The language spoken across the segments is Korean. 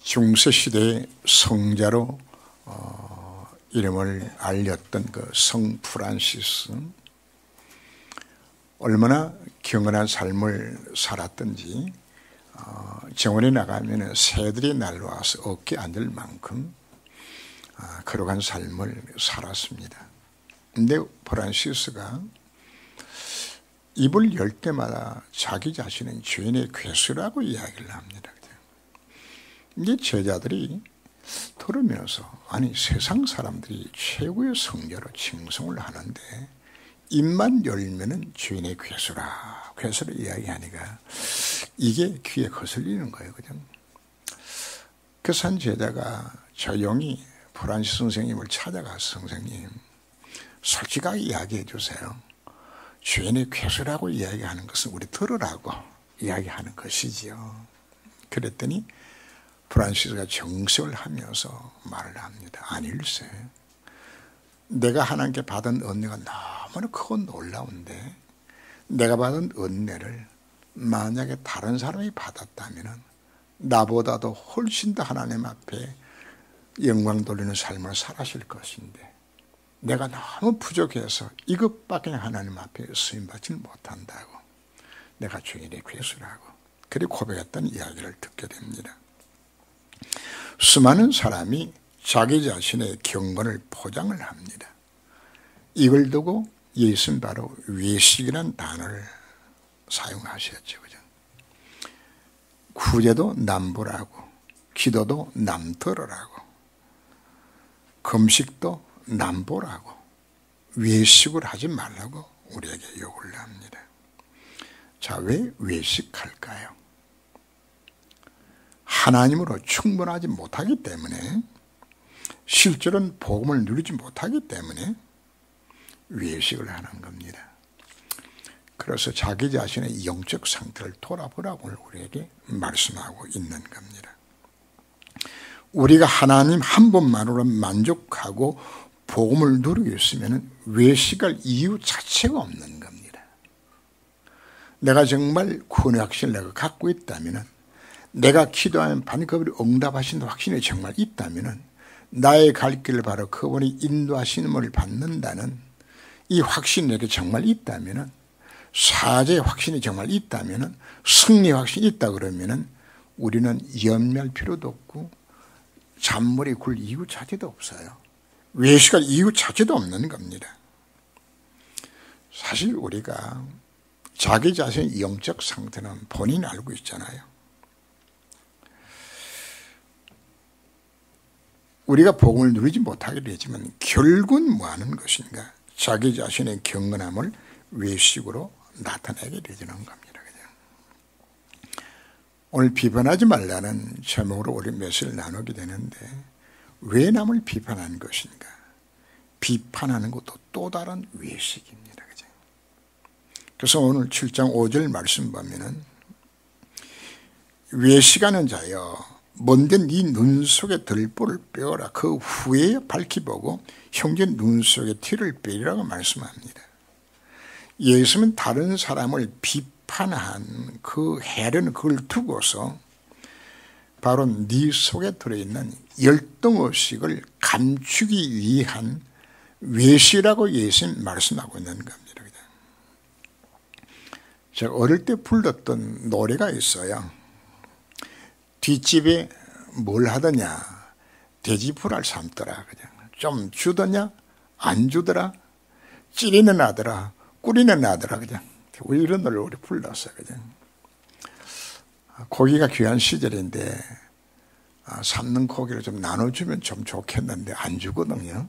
중세시대의 성자로 이름을 알렸던 그 성 프란시스, 얼마나 경건한 삶을 살았던지 정원에 나가면 새들이 날아와서 어깨에 앉을 만큼 거룩한 삶을 살았습니다. 근데 프란시스가 입을 열 때마다 자기 자신은 죄인의 괴수라고 이야기를 합니다. 이제 제자들이 들으면서 아니 세상 사람들이 최고의 성자로 칭송을 하는데 입만 열면은 죄인의 괴수라, 괴수를 이야기하니까 이게 귀에 거슬리는 거예요. 그냥. 그래서 한 제자가 조용히 프란시스 선생님을 찾아가서 선생님 솔직하게 이야기해 주세요. 죄인의 괴수라고 이야기하는 것은 우리 들으라고 이야기하는 것이지요. 그랬더니 프란시스가 정색을 하면서 말을 합니다. 아닐세. 내가 하나님께 받은 은혜가 너무나 크고 놀라운데 내가 받은 은혜를 만약에 다른 사람이 받았다면 나보다도 훨씬 더 하나님 앞에 영광 돌리는 삶을 살아실 것인데 내가 너무 부족해서 이것밖에 하나님 앞에 쓰임받지 못한다고. 내가 죄인의 괴수라고. 그리고 고백했던 이야기를 듣게 됩니다. 수많은 사람이 자기 자신의 경건을 포장을 합니다. 이걸 두고 예수는 바로 외식이라는 단어를 사용하셨죠. 그죠? 구제도 남부라고, 기도도 남들으라고, 금식도 남보라고, 외식을 하지 말라고 우리에게 요구를 합니다. 자, 왜 외식할까요? 하나님으로 충분하지 못하기 때문에, 실제로는 복음을 누리지 못하기 때문에 외식을 하는 겁니다. 그래서 자기 자신의 영적 상태를 돌아보라고 우리에게 말씀하고 있는 겁니다. 우리가 하나님 한 분만으로 만족하고 복음을 누리고 있으면 외식할 이유 자체가 없는 겁니다. 내가 정말 구원의 확신을 내가 갖고 있다면, 내가 기도하면 반드시 응답하신다는 확신이 정말 있다면, 나의 갈 길을 바로 그분이 인도하심을 받는다는 이 확신이 내게 정말 있다면, 사죄의 확신이 정말 있다면, 승리의 확신이 있다 그러면 우리는 염려할 필요도 없고 잔머리 굴 이유 자체도 없어요. 외식할 이유 자체도 없는 겁니다. 사실 우리가 자기 자신의 영적 상태는 본인이 알고 있잖아요. 우리가 복음을 누리지 못하게 되지만 결국은 뭐 하는 것인가? 자기 자신의 경건함을 외식으로 나타내게 되는 겁니다. 오늘 비판하지 말라는 제목으로 우리 메시지를 나누게 되는데, 왜 남을 비판하는 것인가? 비판하는 것도 또 다른 외식입니다. 그래서 오늘 7장 5절 말씀 보면은, 외식하는 자여 먼저 네 눈 속에 들보를 빼어라. 그 후에 밝히 보고 형제 눈 속에 티를 빼리라고 말씀합니다. 예수는 다른 사람을 비판한 그 해는 그걸 두고서 바로 네 속에 들어있는 열등의식을 감추기 위한 외식이라고 예수는 말씀하고 있는 겁니다. 제가 어릴 때 불렀던 노래가 있어요. 뒷집에 뭘 하더냐, 돼지풀알 삶더라. 그냥 좀 주더냐, 안 주더라, 찌리는 아들아, 꾸리는 아들아. 그냥 우리 이런 노래를 우리 불렀어요. 그냥 고기가 귀한 시절인데 삶는 고기를 좀 나눠주면 좀 좋겠는데 안 주거든요.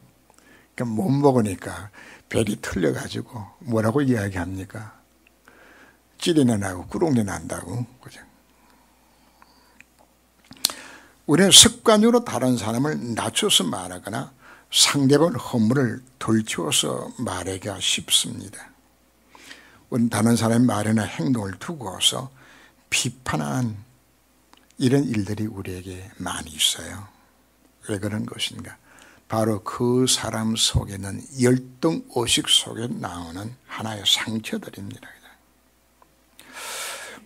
그러니까 못 먹으니까 벨이 틀려가지고 뭐라고 이야기합니까? 찌리는 나고 꾸룩내 난다고. 그죠? 우리는 습관적으로 다른 사람을 낮춰서 말하거나 상대방 허물을 덜치워서 말하기가 쉽습니다. 우리는 다른 사람의 말이나 행동을 두고서 비판하는 이런 일들이 우리에게 많이 있어요. 왜 그런 것인가? 바로 그 사람 속에는 열등의식 속에 나오는 하나의 상처들입니다.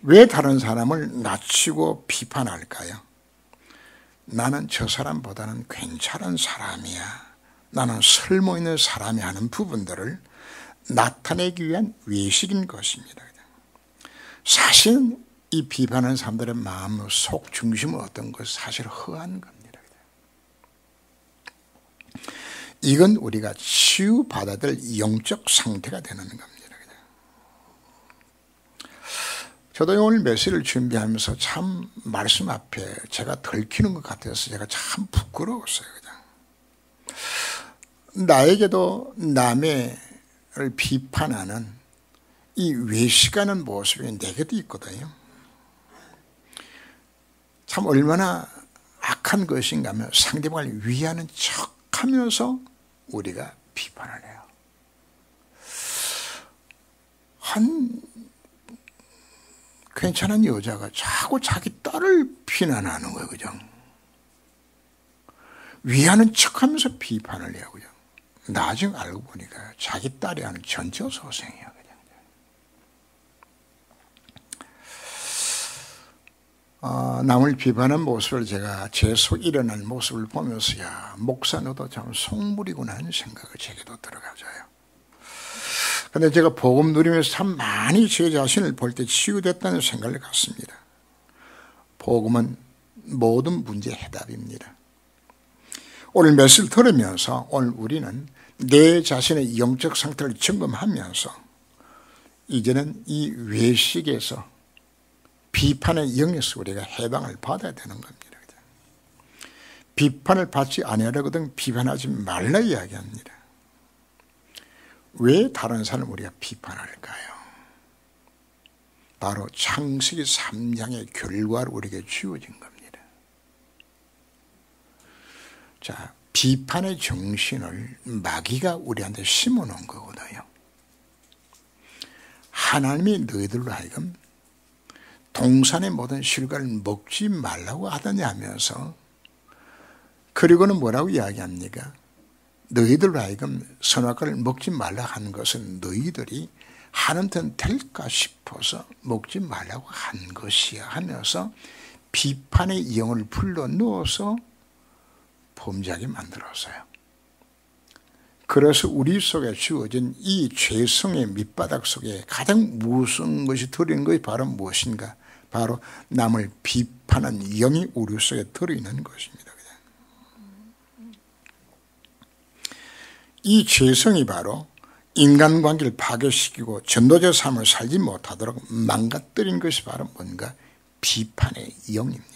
왜 다른 사람을 낮추고 비판할까요? 나는 저 사람보다는 괜찮은 사람이야, 나는 쓸모있는 사람이 하는 부분들을 나타내기 위한 외식인 것입니다. 사실은 이 비판하는 사람들의 마음 속 중심은 어떤 것, 사실 허한 겁니다. 이건 우리가 치유받아야 될 영적 상태가 되는 겁니다. 저도 오늘 메시지를 준비하면서 참 말씀 앞에 제가 들키는 것 같아서 제가 참 부끄러웠어요. 그냥 나에게도 남을 비판하는 이 외식하는 모습이 내게도 있거든요. 참 얼마나 악한 것인가 하면 상대방을 위하는 척하면서 우리가 비판을 해요. 한 괜찮은 여자가 자꾸 자기 딸을 비난하는 거예요. 그죠? 위하는 척하면서 비판을 해요. 그죠? 나중에 알고 보니까 자기 딸이 하는 전처소생이에요. 남을 비판하는 모습을 제가 제 속 일어나는 모습을 보면서 야, 목사 너도 참 속물이구나 하는 생각이 제게도 들어가져요. 그런데 제가 복음 누리면서 참 많이 제 자신을 볼 때 치유됐다는 생각을 갖습니다. 복음은 모든 문제의 해답입니다. 오늘 메시지를 들으면서 오늘 우리는 내 자신의 영적 상태를 점검하면서 이제는 이 외식에서 비판의 영에서 우리가 해방을 받아야 되는 겁니다. 비판을 받지 아니하려거든 비판하지 말라 이야기합니다. 왜 다른 사람을 우리가 비판할까요? 바로 창세기 3장의 결과로 우리에게 주어진 겁니다. 자, 비판의 정신을 마귀가 우리한테 심어놓은 거거든요. 하나님이 너희들로 하여금 동산의 모든 실과를 먹지 말라고 하더니 하면서, 그리고는 뭐라고 이야기합니까? 너희들로 하여금 선악과를 먹지 말라 하는 것은 너희들이 하나님한테는 될까 싶어서 먹지 말라고 한 것이야 하면서 비판의 영을 불러넣어서 범죄하게 만들었어요. 그래서 우리 속에 주어진 이 죄성의 밑바닥 속에 가장 무서운 것이 들어있는 것이 바로 무엇인가? 바로 남을 비판하는 영이 우리 속에 들어있는 것입니다. 이 죄성이 바로 인간관계를 파괴시키고 전도자 삶을 살지 못하도록 망가뜨린 것이 바로 뭔가? 비판의 영입니다.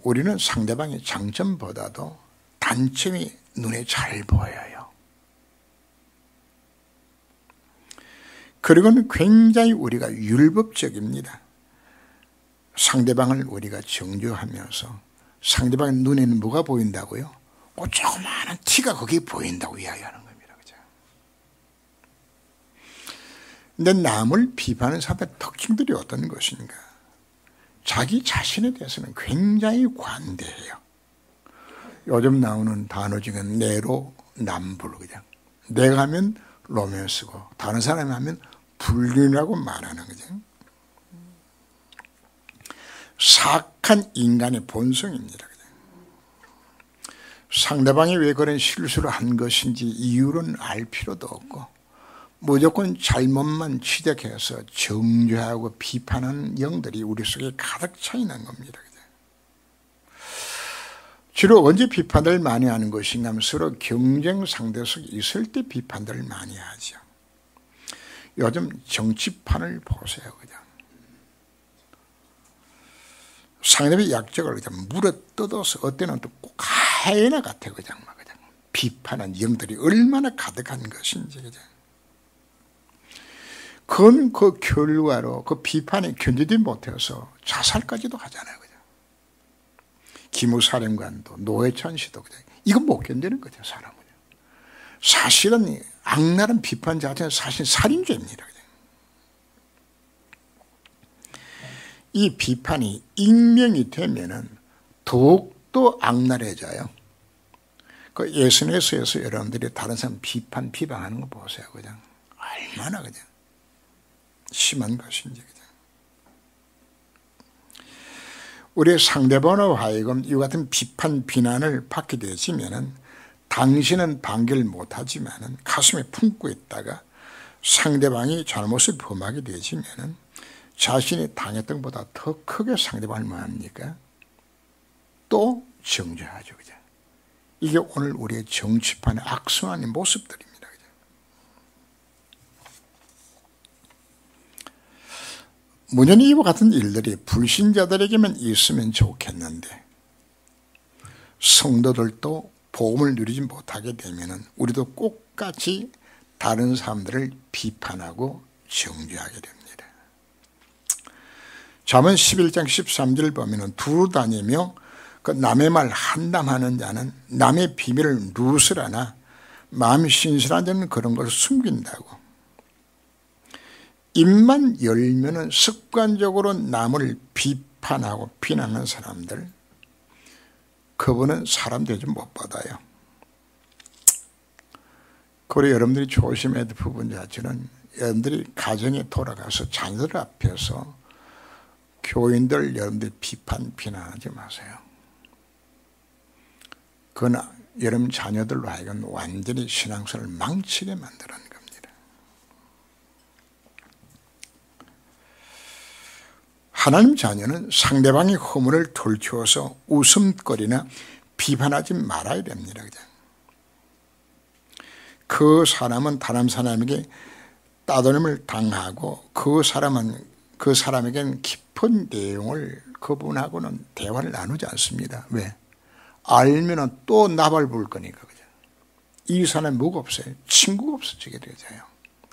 우리는 상대방의 장점보다도 단점이 눈에 잘 보여요. 그리고는 굉장히 우리가 율법적입니다. 상대방을 우리가 정죄하면서 상대방의 눈에는 뭐가 보인다고요? 조그마한 티가 거기에 보인다고 이야기하는 겁니다. 그죠? 근데 남을 비판하는 사람의 특징들이 어떤 것인가? 자기 자신에 대해서는 굉장히 관대해요. 요즘 나오는 단어 중에 내로남불, 그냥 내가 하면 로맨스고 다른 사람이 하면 불륜이라고 말하는 거죠. 사악한 인간의 본성입니다. 상대방이 왜 그런 실수를 한 것인지 이유는 알 필요도 없고 무조건 잘못만 취득해서 정죄하고 비판하는 영들이 우리 속에 가득 차 있는 겁니다. 주로 언제 비판을 많이 하는 것인가 하면 서로 경쟁 상대 속에 있을 때 비판들을 많이 하죠. 요즘 정치판을 보세요. 그냥 상대방의 약점을 그냥 물어뜯어서 어때는 또 꼭 하이에나 같아. 그냥 비판한 영들이 얼마나 가득한 것인지. 그냥 그건 그 결과로 그 비판에 견디지 못해서 자살까지도 하잖아요. 그냥 기무사령관도 노회찬 씨도 그냥 이건 못 견디는 거죠. 사람은. 사실은 악랄한 비판 자체는 사실 살인죄입니다. 그냥. 이 비판이 익명이 되면은 더욱더 악랄해져요. 그 SNS에서 여러분들이 다른 사람 비방하는 거 보세요. 그냥 얼마나 그냥 심한 것인지. 그냥. 우리의 상대방으로 하여금 이와 같은 비판, 비난을 받게 되시면은 당신은 반기를 못하지만은 가슴에 품고 있다가 상대방이 잘못을 범하게 되시면은 자신이 당했던 것보다 더 크게 상대방을 뭐 합니까? 또 정죄하죠. 그죠? 이게 오늘 우리의 정치판의 악순환의 모습들입니다. 그죠? 문연히 이와 같은 일들이 불신자들에게만 있으면 좋겠는데 성도들도 복음을 누리지 못하게 되면 우리도 똑같이 다른 사람들을 비판하고 정죄하게 됩니다. 잠언 11장 13절 보면 두루 다니며 그 남의 말 한담하는 자는 남의 비밀을 누설하나 마음이 신실한 자는 그런 걸 숨긴다고. 입만 열면은 습관적으로 남을 비판하고 비난하는 사람들, 그분은 사람 대접 못 받아요. 그리고 여러분들이 조심해야 될 부분 자체는 여러분들이 가정에 돌아가서 자녀들 앞에서 교인들 여러분들 비판, 비난하지 마세요. 그건 여러분 자녀들로 하여금 완전히 신앙생활을 망치게 만드는 겁니다. 하나님 자녀는 상대방의 허물을 들추어서 웃음거리나 비판하지 말아야 됩니다. 그 사람은 다른 사람에게 따돌림을 당하고 그 사람에게는 깊은 내용을 그분하고는 대화를 나누지 않습니다. 왜? 알면은 또 나발 부을 거니까. 그죠? 이 사람이 뭐가 없어요? 친구가 없어지게 되잖아요.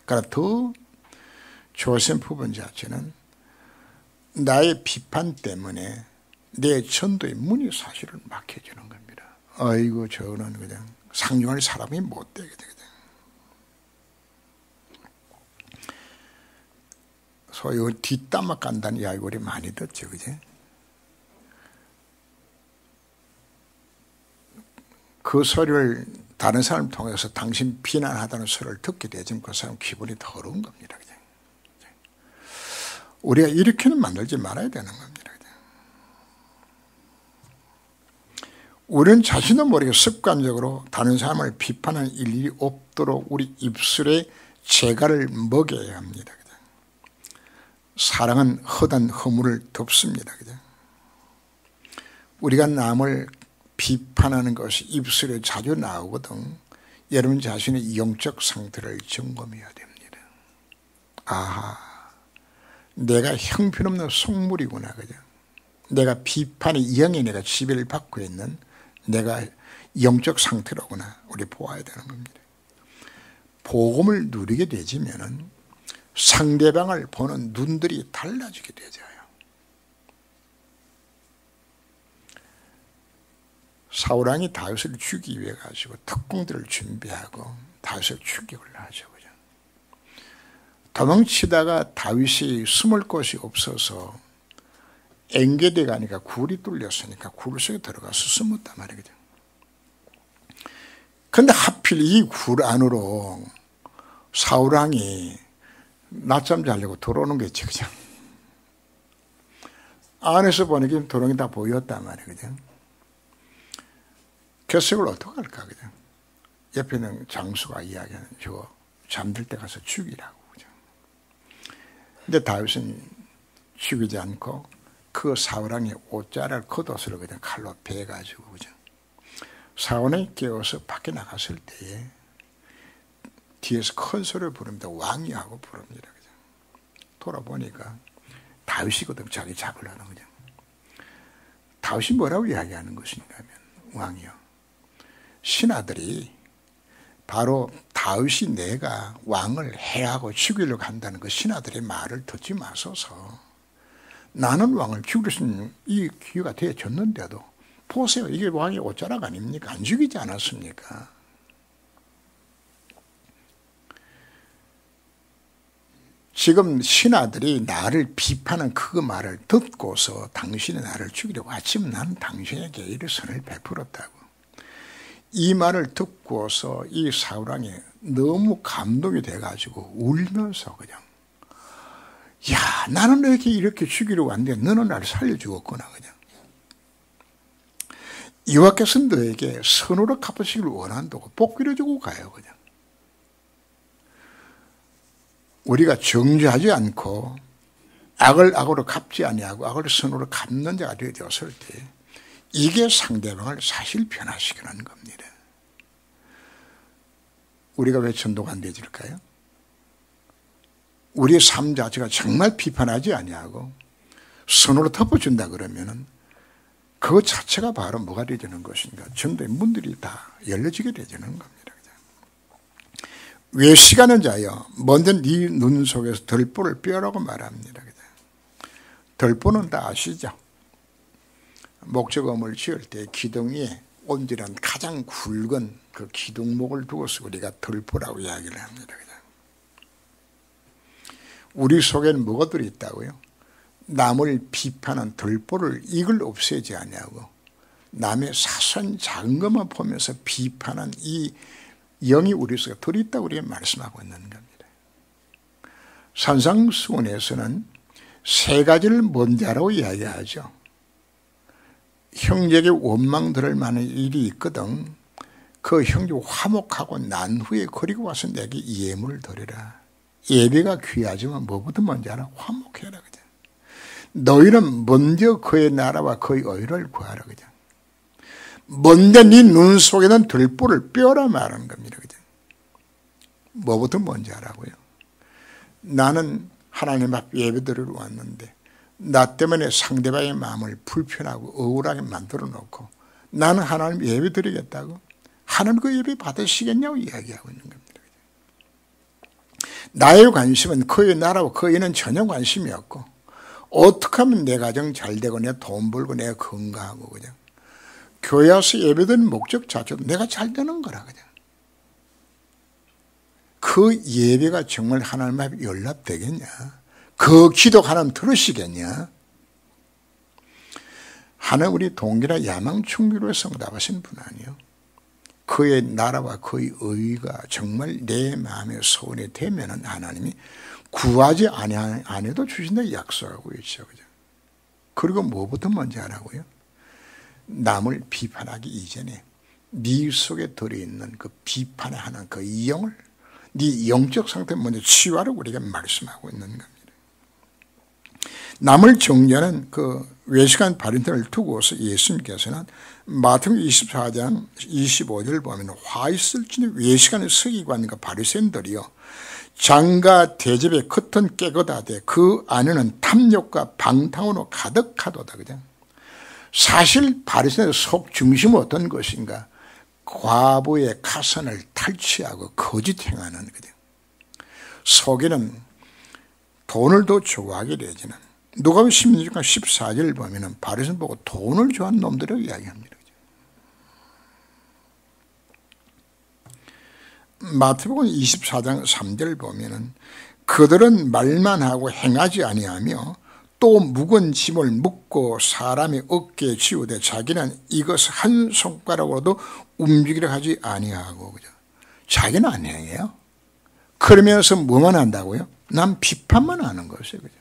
그러니까 더 조심 부분 자체는 나의 비판 때문에 내 전도의 문이 사실은 막혀지는 겁니다. 아이고, 저는 그냥 상종할 사람이 못 되게 되거든요. 소위 뒷담화 간다는 이야기 우리 많이 듣죠, 그제? 그 소리를 다른 사람을 통해서 당신 비난하다는 소리를 듣게 되지만 그 사람 기분이 더러운 겁니다, 그제? 우리가 이렇게는 만들지 말아야 되는 겁니다, 그제? 우리는 자신도 모르게 습관적으로 다른 사람을 비판하는 일이 없도록 우리 입술에 재갈을 먹여야 합니다. 사랑은 허단 허물을 덮습니다. 그죠? 우리가 남을 비판하는 것이 입술에 자주 나오거든. 여러분 자신의 영적 상태를 점검해야 됩니다. 아하, 내가 형편없는 속물이구나. 그죠? 내가 비판의 영에 내가 지배를 받고 있는 내가 영적 상태로구나. 우리 보아야 되는 겁니다. 복음을 누리게 되지면은 상대방을 보는 눈들이 달라지게 되죠. 사울왕이 다윗을 죽이기 위해 가지고 특공들을 준비하고 다윗을 추격을 하죠. 그죠? 도망치다가 다윗이 숨을 곳이 없어서 엥게대 가니까 굴이 뚫렸으니까 굴 속에 들어가서 숨었단 말이거든. 근데 하필 이 굴 안으로 사울왕이 낮잠 자려고 들어오는 거지, 그죠? 안에서 보니까 도롱이 다 보였단 말이에요, 그죠? 결석을 어떻게 할까, 그죠? 옆에 있는 장수가 이야기하는 저 잠들 때 가서 죽이라고, 그죠? 근데 다윗은 죽이지 않고 그 사울왕의 옷자락을 겉옷으로 그냥 칼로 베가지고, 그죠? 사울왕이 깨워서 밖에 나갔을 때에 뒤에서 큰 소리를 부릅니다. 왕이 하고 부릅니다. 그죠? 돌아보니까 다윗이거든. 자기 잡으려는 거죠. 다윗이 뭐라고 이야기하는 것인가 하면, 왕이요, 신하들이 바로 다윗이 내가 왕을 해하고 죽이려고 한다는 그 신하들의 말을 듣지 마소서. 나는 왕을 죽일 수 있는 이 기회가 되어졌는데도 보세요. 이게 왕의 옷자락 아닙니까? 안 죽이지 않았습니까? 지금 신하들이 나를 비판한 그 말을 듣고서 당신이 나를 죽이려고 하지만 나는 당신에게 이를 선을 베풀었다고. 이 말을 듣고서 이 사울왕이 너무 감동이 돼가지고 울면서 그냥, 야, 나는 너에게 이렇게 죽이려고 하는데 너는 나를 살려주었구나. 그냥 여호와께서 너에게 선으로 갚으시길 원한다고 복귀를 주고 가요. 그냥 우리가 정죄하지 않고 악을 악으로 갚지 아니하고 악을 선으로 갚는 자가 되었을 때 이게 상대방을 사실 변화시키는 겁니다. 우리가 왜 전도가 안 되질까요? 우리의 삶 자체가 정말 비판하지 아니하고 선으로 덮어준다 그러면은 그것 자체가 바로 뭐가 되는 것인가? 전도의 문들이 다 열려지게 되는 겁니다. 외식하는 자여, 먼저 네 눈 속에서 들보를 빼라고 말합니다. 들보는 다 아시죠? 목적음을 지을 때 기둥에 온전한 가장 굵은 그 기둥목을 두어서 우리가 들보라고 이야기를 합니다. 우리 속에는 뭐가 들어있다고요? 남을 비판한 들보를 이걸 없애지 아니하고 남의 사소한 작은 것만 보면서 비판한 이 영이 우리 속에 들어있다고 우리가 말씀하고 있는 겁니다. 산상수훈에서는 세 가지를 먼저 하라고 이야기하죠. 형제에게 원망 들을 만한 일이 있거든 그 형제 화목하고 난 후에 그리고 와서 내게 예물을 드리라. 예배가 귀하지만 뭐부터 먼저 하라? 화목해라. 그냥. 너희는 먼저 그의 나라와 그의 의를 구하라. 그냥. 먼저 네 눈 속에는 들보를 빼라 말하는 겁니다. 그냥. 뭐부터 먼저 하라고요? 나는 하나님 앞에 예배드리러 왔는데 나 때문에 상대방의 마음을 불편하고 억울하게 만들어 놓고 나는 하나님 예배 드리겠다고? 하나님 그 예배 받으시겠냐고 이야기하고 있는 겁니다. 나의 관심은 그의 나라와 그의는 전혀 관심이 없고 어떻게 하면 내 가정 잘 되고 내 돈 벌고 내가 건강하고 그냥 교회 와서 예배드리는 목적 자체도 내가 잘 되는 거라 그냥 그 예배가 정말 하나님 앞에 연락되겠냐? 그 기도가 하나님 들으시겠냐? 하나님 우리 동기나 야망충기로 성답하신 분 아니요. 그의 나라와 그의 의가 정말 내 마음에 소원이 되면은 하나님이 구하지 안 해도 주신다 약속하고 있죠. 그죠? 그리고 뭐부터 먼저 하라고요? 남을 비판하기 이전에 네 속에 들어있는 그 비판하는 그 영을 네 영적 상태 먼저 치유하라고 우리가 말씀하고 있는 겁니다. 남을 정죄하는 그 외식한 바리새인을 두고서 예수님께서는 마태복음 24장 25절 보면 화 있을지니 외식하는 서기관과 바리새인들이요 장과 대접에 겉은 깨끗하되 그 안에는 탐욕과 방탕으로 가득하도다. 그죠? 사실 바리새인의 속 중심은 어떤 것인가? 과부의 가선을 탈취하고 거짓 행하는 거죠. 속에는 돈을 더 좋아하게 되지는 누가복음 16장 14절 보면은 바리새인 보고 돈을 좋아하는 놈들이라고 이야기합니다. 마태복음 24장 3절 보면은 그들은 말만 하고 행하지 아니하며 또 묵은 짐을 묻고 사람의 어깨에 지우되 자기는 이것을 한 손가락으로도 움직이려 하지 아니하고 그죠? 자기는 안 행해요. 그러면서 뭐만 한다고요? 남 비판만 하는 것이에요. 그죠?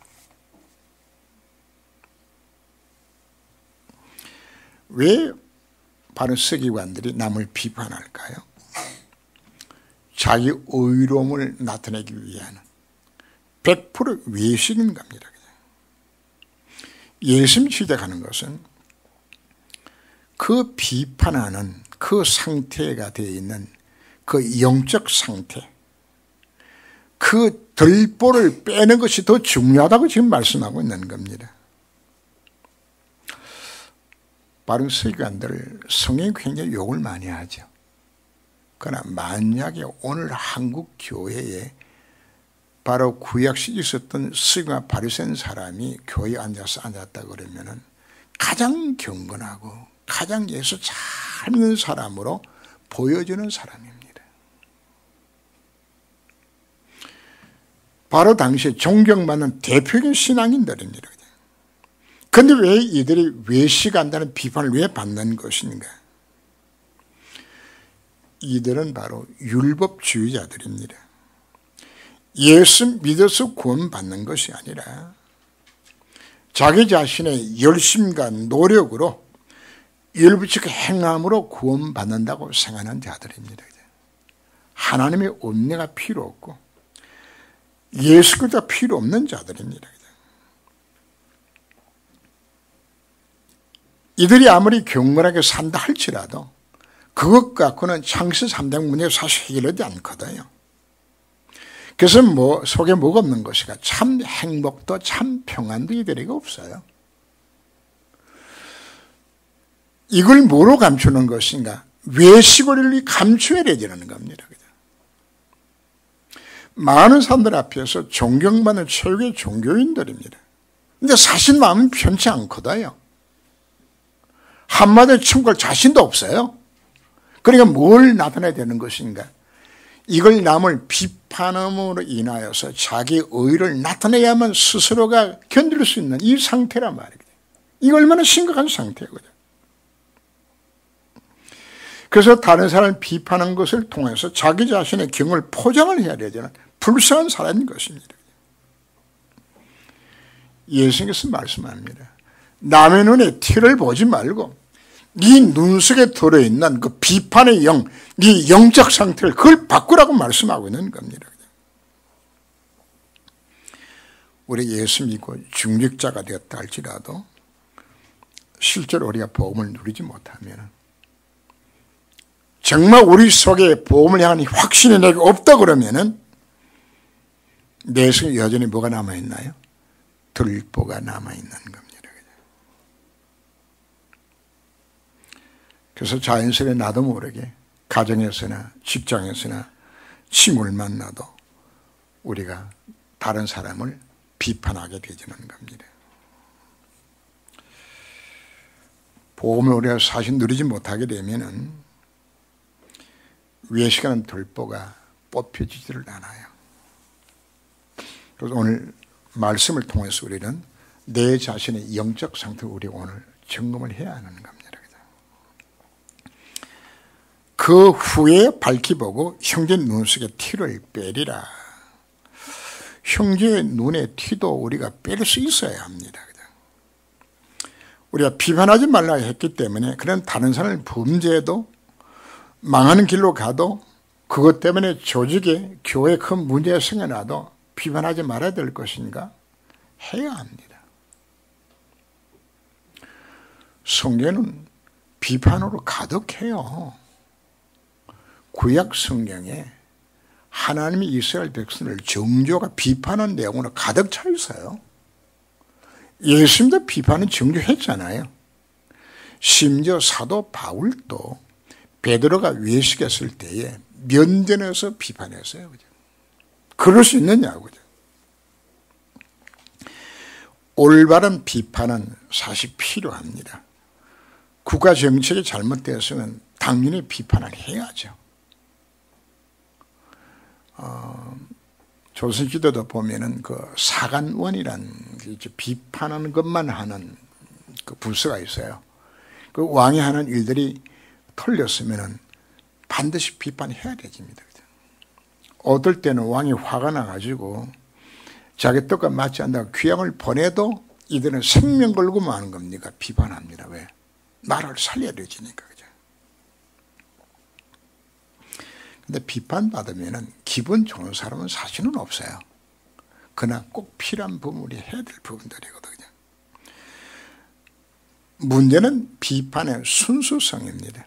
왜 바로 서기관들이 남을 비판할까요? 자기 의로움을 나타내기 위한 100% 외식인 겁니다. 예수님 시작하는 것은 그 비판하는 그 상태가 되어 있는 그 영적 상태, 그 들보를 빼는 것이 더 중요하다고 지금 말씀하고 있는 겁니다. 바른 서기관들 성경이 굉장히 욕을 많이 하죠. 그러나 만약에 오늘 한국 교회에 바로 구약 시대에 있었던 서기관 바리새인 사람이 교회에 앉았다 그러면은 가장 경건하고 가장 예수 잘 믿는 사람으로 보여지는 사람입니다. 바로 당시에 존경받는 대표적인 신앙인들입니다. 그런데 왜 이들이 외식한다는 비판을 왜 받는 것인가? 이들은 바로 율법주의자들입니다. 예수 믿어서 구원받는 것이 아니라 자기 자신의 열심과 노력으로 율법적 행함으로 구원받는다고 생각하는 자들입니다. 하나님의 은혜가 필요 없고 예수 그리스도가 필요 없는 자들입니다. 이들이 아무리 경건하게 산다 할지라도 그것 갖고는 창세 3대 문제가 사실 해결되지 않거든요. 그래서 속에 뭐가 없는 것이가 참 행복도 참 평안도 이들에게 없어요. 이걸 뭐로 감추는 것인가? 외식을 감추어야 되는 겁니다. 많은 사람들 앞에서 존경받는 최고의 종교인들입니다. 근데 사실 마음은 편치 않거든요. 한마디로 침묵할 자신도 없어요. 그러니까 뭘 나타내야 되는 것인가? 이걸 남을 비판함으로 인하여서 자기 의의를 나타내야만 스스로가 견딜 수 있는 이 상태란 말이거든요. 이거 얼마나 심각한 상태거든요. 그래서 다른 사람을 비판한 것을 통해서 자기 자신의 경을 포장을 해야 되잖아요. 불쌍한 사람인 것입니다. 예수님께서 말씀합니다. 남의 눈에 티를 보지 말고 네 눈 속에 들어있는 그 비판의 영, 네 영적 상태를 그걸 바꾸라고 말씀하고 있는 겁니다. 우리 예수 믿고 중직자가 되었다 할지라도 실제로 우리가 복음을 누리지 못하면 정말 우리 속에 복음을 향한 확신이 내게 없다 그러면은 내 속에 여전히 뭐가 남아있나요? 들보가 남아있는 겁니다. 그래서 자연스레 나도 모르게 가정에서나 직장에서나 친구를 만나도 우리가 다른 사람을 비판하게 되지는 겁니다. 복음을 우리가 사실 누리지 못하게 되면은 외식하는 들보가 뽑혀지지를 않아요. 그래서 오늘 말씀을 통해서 우리는 내 자신의 영적 상태를 우리 오늘 점검을 해야 하는 겁니다. 그 후에 밝히 보고 형제 눈 속에 티를 빼리라. 형제의 눈에 티도 우리가 뺄 수 있어야 합니다. 우리가 비판하지 말라 했기 때문에 그런 다른 사람의 범죄도 망하는 길로 가도 그것 때문에 조직에 교회에 큰 문제가 생겨나도 비판하지 말아야 될 것인가? 해야 합니다. 성경은 비판으로 가득해요. 구약 성경에 하나님이 이스라엘 백성을 정죄가 비판한 내용으로 가득 차 있어요. 예수님도 비판은 정죄했잖아요. 심지어 사도 바울도 베드로가 외식했을 때에 면전에서 비판했어요. 그죠? 그럴 수 있느냐고요. 올바른 비판은 사실 필요합니다. 국가 정책이 잘못되었으면 당연히 비판을 해야죠. 조선시대도 보면은 그 사간원이란 비판하는 것만 하는 그 부서가 있어요. 그 왕이 하는 일들이 틀렸으면은 반드시 비판해야 됩니다. 어떨 때는 왕이 화가 나가지고 자기 뜻과 맞지 않는다고 귀양을 보내도 이들은 생명 걸고 마는 겁니까? 비판합니다. 왜? 나라를 살려야 되니까. 근데 비판받으면 기분 좋은 사람은 사실은 없어요. 그러나 꼭 필요한 부분이 해야 될 부분들이거든요. 문제는 비판의 순수성입니다.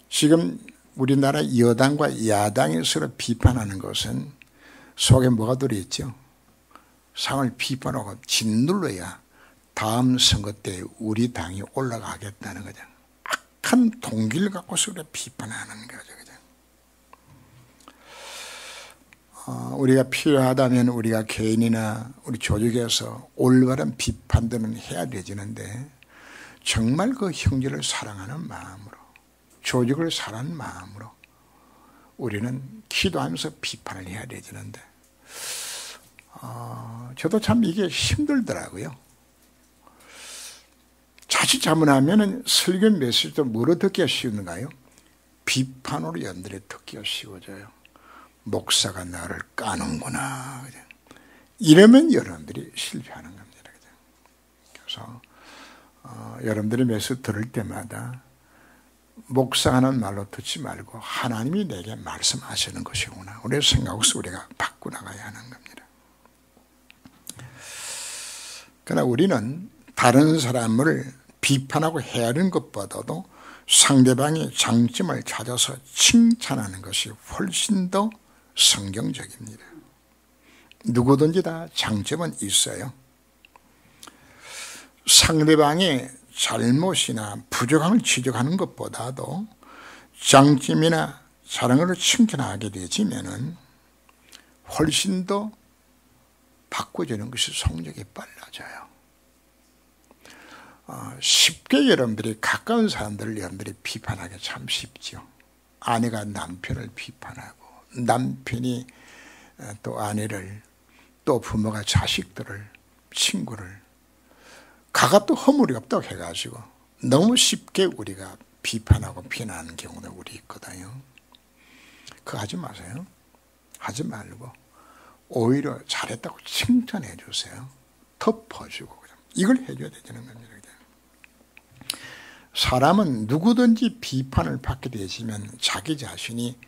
지금 우리나라 여당과 야당이 서로 비판하는 것은 속에 뭐가 들어있죠? 상을 비판하고 짓눌러야 다음 선거 때 우리 당이 올라가겠다는 거죠. 악한 동기를 갖고 서로 비판하는 거죠. 우리가 필요하다면 우리가 개인이나 우리 조직에서 올바른 비판들은 해야 되지는데 정말 그 형제를 사랑하는 마음으로 조직을 사랑하는 마음으로 우리는 기도하면서 비판을 해야 되지는데 저도 참 이게 힘들더라고요. 자칫 잘못하면 설교 메시지도 뭐로 듣기가 쉬운가요? 비판으로 연달아 듣기가 쉬워져요. 목사가 나를 까는구나. 이러면 여러분들이 실패하는 겁니다. 그래서 여러분들이 매수 들을 때마다 목사하는 말로 듣지 말고 하나님이 내게 말씀하시는 것이구나. 우리의 생각을 우리가 바꿔나가야 하는 겁니다. 그러나 우리는 다른 사람을 비판하고 헤아리는 것보다도 상대방의 장점을 찾아서 칭찬하는 것이 훨씬 더 성경적입니다. 누구든지 다 장점은 있어요. 상대방의 잘못이나 부족함을 지적하는 것보다도 장점이나 자랑으로 칭찬하게 되지면은 훨씬 더 바꿔주는 것이 성적이 빨라져요. 쉽게 여러분들이 가까운 사람들을 여러분들이 비판하기 참 쉽죠. 아내가 남편을 비판하고 남편이 또 아내를 또 부모가 자식들을 친구를 가가 또 허물이 없다고 해가지고 너무 쉽게 우리가 비판하고 비난하는 경우도 우리 있거든요. 그거 하지 마세요. 하지 말고 오히려 잘했다고 칭찬해 주세요. 덮어주고 이걸 해줘야 되는 겁니다. 사람은 누구든지 비판을 받게 되시면 자기 자신이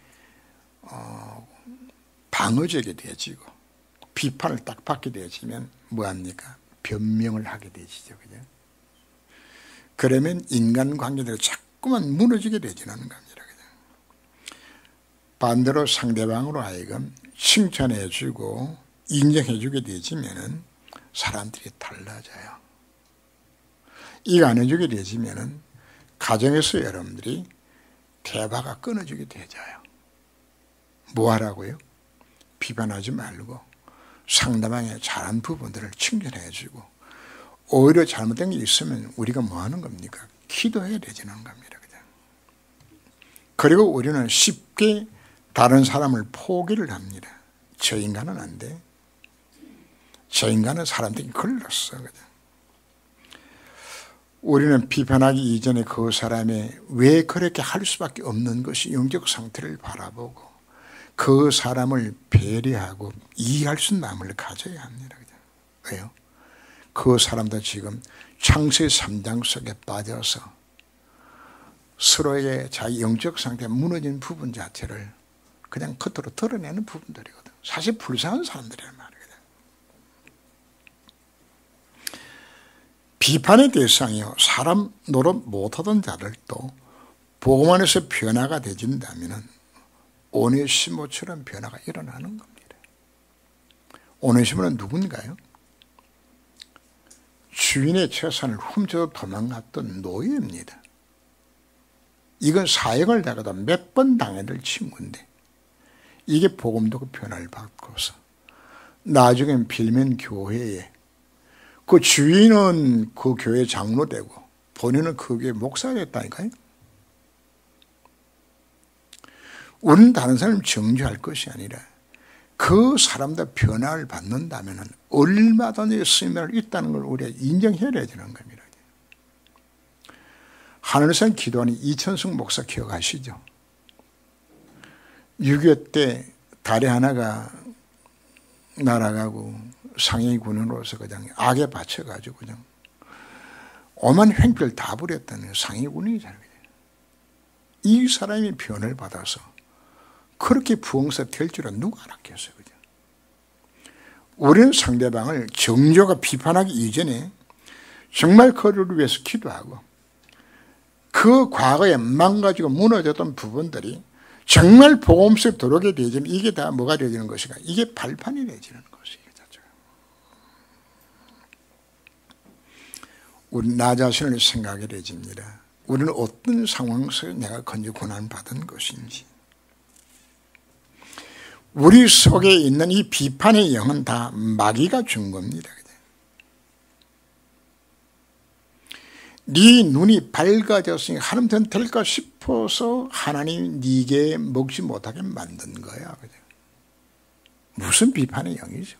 방어적이 되어지고 비판을 딱 받게 되어지면 뭐합니까? 변명을 하게 되시죠. 그죠? 그러면 인간관계들이 자꾸만 무너지게 되지는 겁니다. 그죠? 반대로 상대방으로 하여금 칭찬해주고 인정해주게 되지면은 사람들이 달라져요. 이거 안 해주게 되지면은 가정에서 여러분들이 대화가 끊어지게 되져요. 뭐 하라고요? 비판하지 말고 상대방의 잘한 부분들을 칭찬해주고 오히려 잘못된 게 있으면 우리가 뭐 하는 겁니까? 기도해야 되지는 겁니다. 그리고 우리는 쉽게 다른 사람을 포기를 합니다. 저 인간은 안 돼. 저 인간은 사람들이 걸렸어. 우리는 비판하기 이전에 그 사람이 왜 그렇게 할 수밖에 없는 것이 영적 상태를 바라보고 그 사람을 배려하고 이해할 수 있는 마음을 가져야 합니다. 왜요? 그 사람도 지금 창세 3장 속에 빠져서 서로의 자기 영적 상태가 무너진 부분 자체를 그냥 겉으로 드러내는 부분들이거든. 사실 불쌍한 사람들이란 말이거든. 비판의 대상이요. 사람 노릇 못하던 자들도 복음 안에서 변화가 되진다면 오네시모처럼 변화가 일어나는 겁니다. 오네시모는 누군가요? 주인의 재산을 훔쳐서 도망갔던 노예입니다. 이건 사형을 당하다 몇 번 당해야 될 친구인데 이게 복음 듣고 변화를 받고서 나중엔 빌면 교회에 그 주인은 그 교회 장로 되고 본인은 그 교회 목사가 됐다니까요. 우리는 다른 사람을 정죄할 것이 아니라 그 사람도 변화를 받는다면 얼마든지 스미를 있다는 걸 우리가 인정해야 되는 겁니다. 하늘에서 기도하는 이천승 목사 기억하시죠? 6.25 때 다리 하나가 날아가고 상해 군인으로서 그냥 악에 받쳐가지고 그냥 오만 횡패를 다 부렸다는 상해 군인이잖아요. 이 사람이 변을 받아서 그렇게 부흥사 될 줄은 누가 알았겠어요. 그죠? 우리는 상대방을 정죄가 비판하기 이전에 정말 그를 위해서 기도하고 그 과거에 망가지고 무너졌던 부분들이 정말 복음 속에 들어오게 되지면 이게 다 뭐가 되어지는 것인가? 이게 발판이 되어지는 것이죠. 우리 나 자신을 생각해 되집니다. 우리는 어떤 상황에서 내가 건져 고난받은 것인지 우리 속에 있는 이 비판의 영은 다 마귀가 준 겁니다. 네 눈이 밝아졌으니 하나님은 될까 싶어서 하나님이 네게 먹지 못하게 만든 거야. 무슨 비판의 영이죠.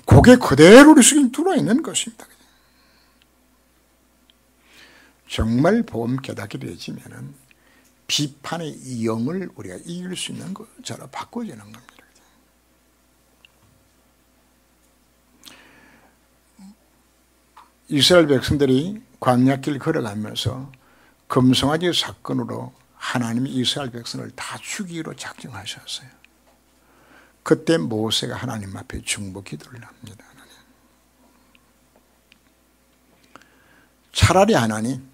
고개 그대로 우리 속에 들어있는 것입니다. 정말 복음 깨닫게 되지면은 비판의 영을 우리가 이길 수 있는 것처럼 바꿔지는 겁니다. 이스라엘 백성들이 광야길 걸어가면서 금송아지 사건으로 하나님이 이스라엘 백성을 다 죽이기로 작정하셨어요. 그때 모세가 하나님 앞에 중보 기도를 합니다. 하나님. 차라리 하나님,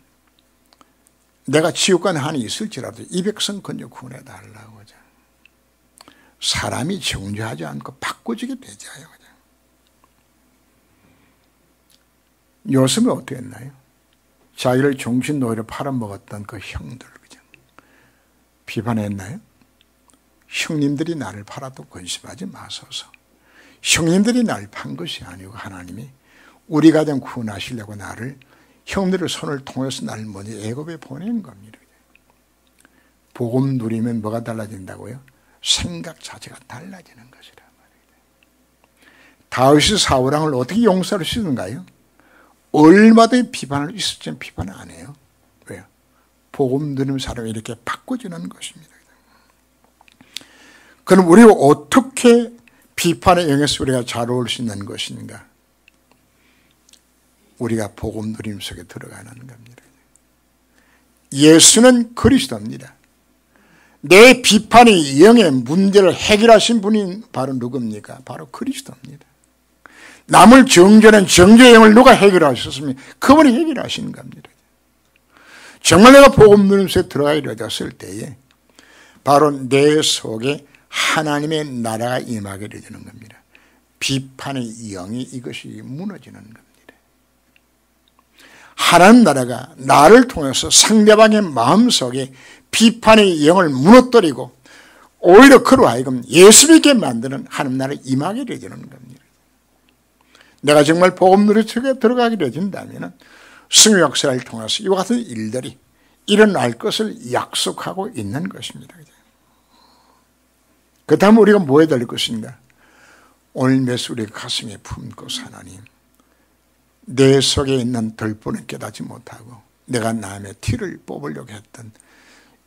내가 지옥 가는 한이 있을지라도 이 백성 건져 구원해 달라고. 사람이 정죄하지 않고 바꿔주게 되자요. 요셉은 어떻게 했나요? 자기를 종신노예로 팔아먹었던 그 형들, 그죠? 비판했나요? 형님들이 나를 팔아도 근심하지 마소서. 형님들이 나를 판 것이 아니고 하나님이 우리 가정 구원하시려고 나를, 형들의 손을 통해서 나를 먼저 애굽에 보낸 겁니다. 복음 누리면 뭐가 달라진다고요? 생각 자체가 달라지는 것이란 말이에요. 다윗이 사울왕을 어떻게 용서할 수 있는가요? 얼마든지 비판을 있었지만 비판 안 해요. 왜요? 복음 듣는 사람이 이렇게 바꿔주는 것입니다. 그럼 우리가 어떻게 비판에 영해서 우리가 잘 어울릴 수 있는 것인가? 우리가 복음 누림 속에 들어가는 겁니다. 예수는 그리스도입니다. 내 비판의 영의 문제를 해결하신 분이 바로 누굽니까? 바로 그리스도입니다. 남을 정죄하는 정죄의 영을 누가 해결하셨습니까? 그분이 해결하시는 겁니다. 정말 내가 복음 누림 속에 들어가게 되었을 때에 바로 내 속에 하나님의 나라가 임하게 되는 겁니다. 비판의 영이 이것이 무너지는 겁니다. 하나님 나라가 나를 통해서 상대방의 마음속에 비판의 영을 무너뜨리고 오히려 그로 하여금 예수 믿게 만드는 하나님 나라에 임하게 되는 겁니다. 내가 정말 복음 누림 속에 들어가게 되진다면 성령 역사를 통해서 이와 같은 일들이 일어날 것을 약속하고 있는 것입니다. 그 다음 우리가 뭐 해야 될 것인가? 오늘 메시지 우리 가슴에 품고 하나님, 내 속에 있는 들보는 깨닫지 못하고 내가 남의 티를 뽑으려고 했던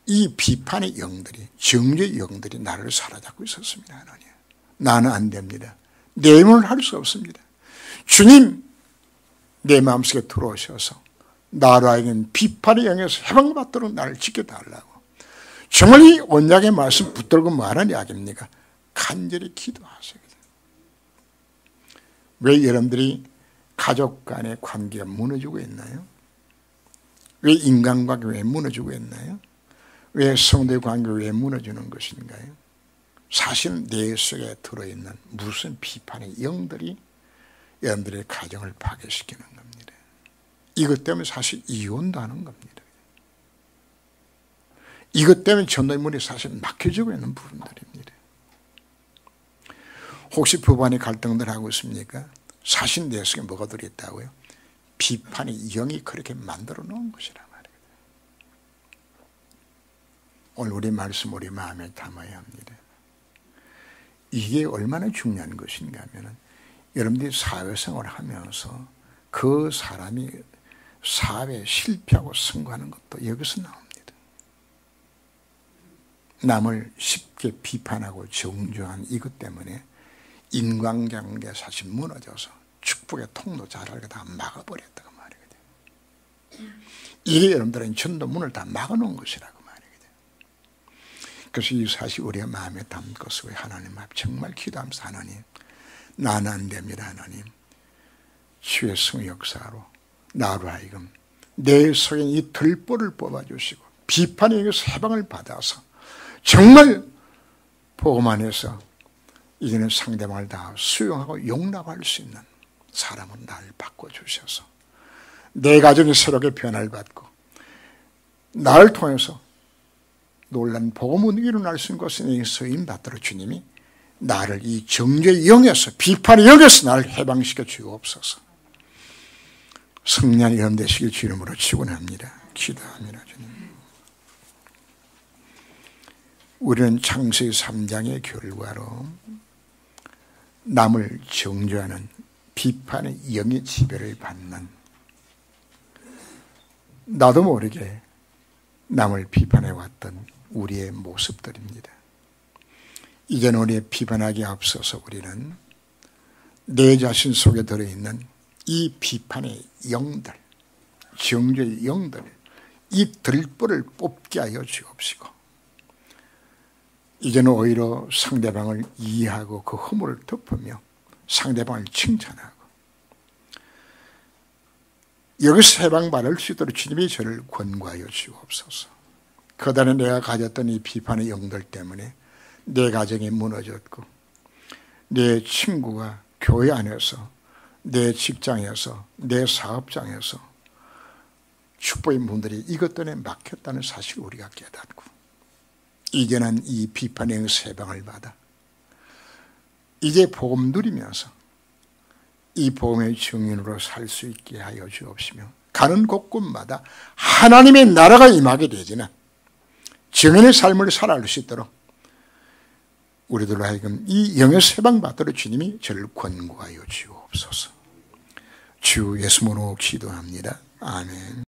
이 비판의 영들이, 정죄의 영들이 나를 사로잡고 있었습니다. 하나님, 나는 안 됩니다. 내 힘을 할 수 없습니다. 주님, 내 마음속에 들어오셔서 나로 하여금 비판의 영에서 해방받도록 나를 지켜달라고. 정말 이 언약의 말씀 붙들고 뭐하는 이야기입니까? 간절히 기도하세요. 왜 여러분들이 가족 간의 관계가 무너지고 있나요? 왜 인간관계가 왜 무너지고 있나요? 왜 성도의 관계가 왜 무너지는 것인가요? 사실은 내 속에 들어있는 무슨 비판의 영들이 여러분들의 가정을 파괴시키는 겁니다. 이것 때문에 사실 이혼도 하는 겁니다. 이것 때문에 전도의 문이 사실 막혀지고 있는 부분들입니다. 혹시 부부간의 갈등들 하고 있습니까? 사실 내 속에 뭐가 들어있다고요? 비판의 영이 그렇게 만들어 놓은 것이란 말이에요. 오늘 우리 말씀 우리 마음에 담아야 합니다. 이게 얼마나 중요한 것인가 하면 여러분들이 사회생활을 하면서 그 사람이 사회에 실패하고 성공하는 것도 여기서 나옵니다. 남을 쉽게 비판하고 정죄한 이것 때문에 인간관계 사실 무너져서 축복의 통로 자랄 다 막아버렸다고 말이거든요. 이게 여러분들은 전도 문을 다 막아놓은 것이라고 말이거든요. 그래서 이 사실 우리가 마음에 담고서 하나님 앞 정말 기도하면서 하나님, 나는 안 됩니다. 하나님, 주의 성 역사로 나로 하여금 내 속에 이 들보를 뽑아주시고 비판에 의해서 해방을 받아서 정말 복음 안에서 이제는 상대방을 다 수용하고 용납할 수 있는 사람은 나를 바꿔주셔서 내 가정이 새롭게 변화를 받고 나를 통해서 놀란 복음을 일어날 수 있는 것에 서임 받도록 주님이 나를 이 정죄의 영에서 비판의 영에서 나를 해방시켜 주옵소서. 성령이 연되시길 주 이름으로 축원합니다. 기도합니다. 주님. 우리는 창세기 3장의 결과로 남을 정죄하는 비판의 영의 지배를 받는, 나도 모르게 남을 비판해왔던 우리의 모습들입니다. 이제는 우리의 비판하기 앞서서 우리는 내 자신 속에 들어있는 이 비판의 영들, 정죄의 영들, 이 들보를 뽑게 하여 주옵시고, 이제는 오히려 상대방을 이해하고 그 허물을 덮으며 상대방을 칭찬하고 여기서 해방받을 수 있도록 주님이 저를 권고하여 주옵소서. 그다음에 내가 가졌던 이 비판의 영들 때문에 내 가정이 무너졌고 내 친구가 교회 안에서, 내 직장에서, 내 사업장에서 축복의 문들이 이것 때문에 막혔다는 사실을 우리가 깨닫고, 이제는 이 비판의 해방을 받아 이제 복음 누리면서 이 복음의 증인으로 살 수 있게 하여 주옵시며, 가는 곳곳마다 하나님의 나라가 임하게 되지는 증인의 삶을 살아갈 수 있도록 우리들로 하여금 이 영에서 해방받도록 주님이 저를 권고하여 주옵소서. 주 예수님으로 기도합니다. 아멘.